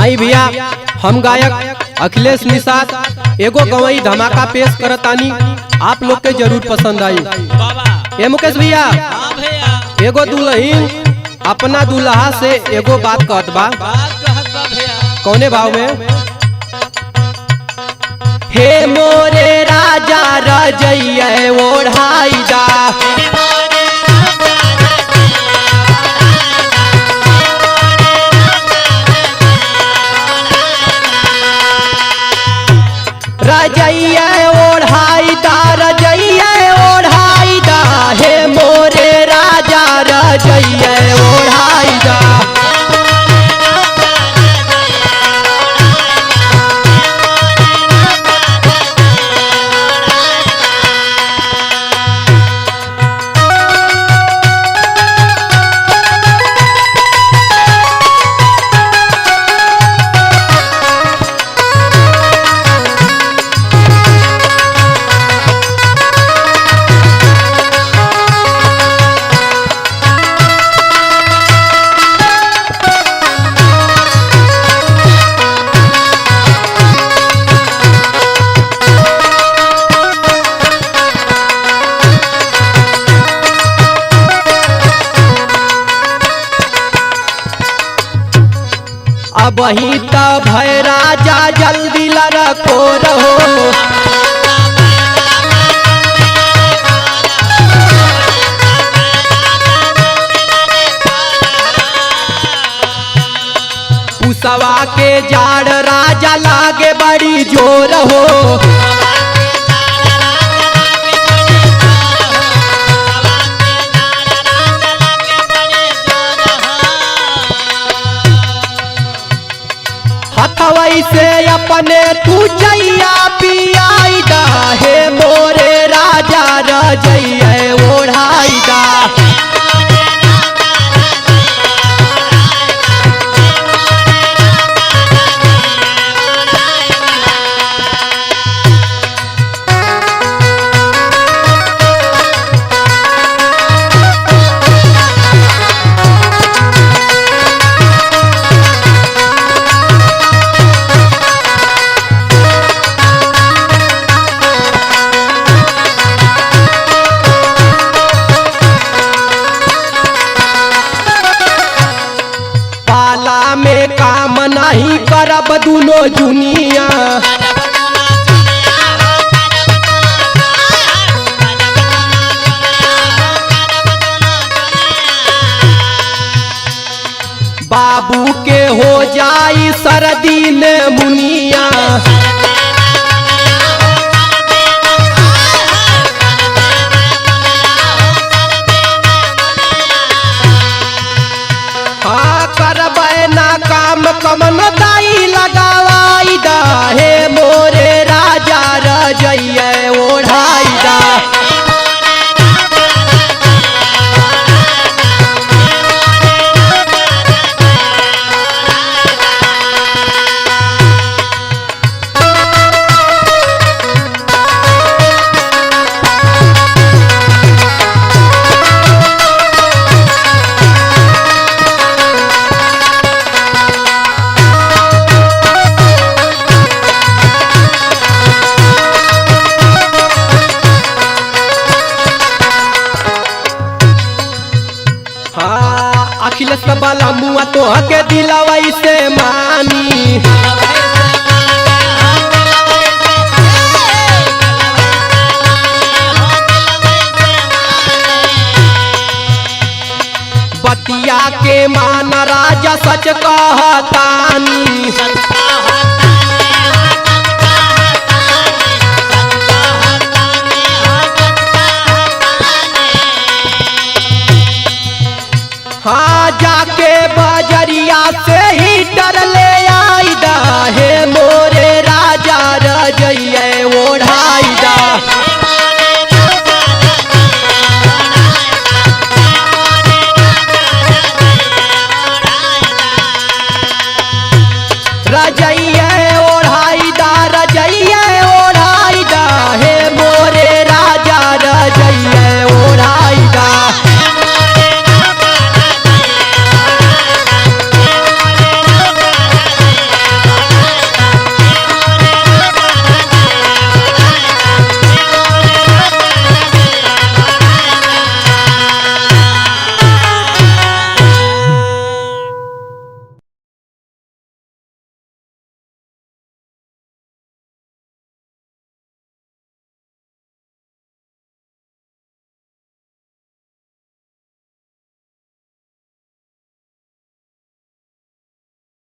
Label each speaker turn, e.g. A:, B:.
A: आई भैया, हम गायक अखिलेश निषाद एगो गवई धमाका पेश करतानी, आप लोग के जरूर पसंद आई। ए मुकेश भैया, एगो दुल्हन अपना दुल्हा से एगो बात कहत बा, कौने भाव में? हे मोरे राजा रजैया ओढ़ाई दा, रजैया ओढ़ाई दा, रजैया ओढ़ाई दा, हे मोरे राजा रजैया ओढ़ाई दा। अब ही त भय राजा जल्दी लड़को रहो, पुसवा के जाड़ राजा लागे बड़ी जोर हो, वैसे अपने तू जैया पियाई दा, हे मोरे राजा रजैया ओढ़ाई दा। में काम नहीं करब दुनो जुनिया, बाबू के हो जाई सर्दी ने मुनिया, कमन दाई लगावाई दा, हे मोरे राजा रजैया ओढ़ाई दा। अखिलेश बाला मुआ तो हके दिलावा से मानी, बतिया के मान राजा सच कहतानी, हाँ जाके बजरिया से ही डर ले आई दा, हे मोरे राजा रजैया ओढ़ाई दा।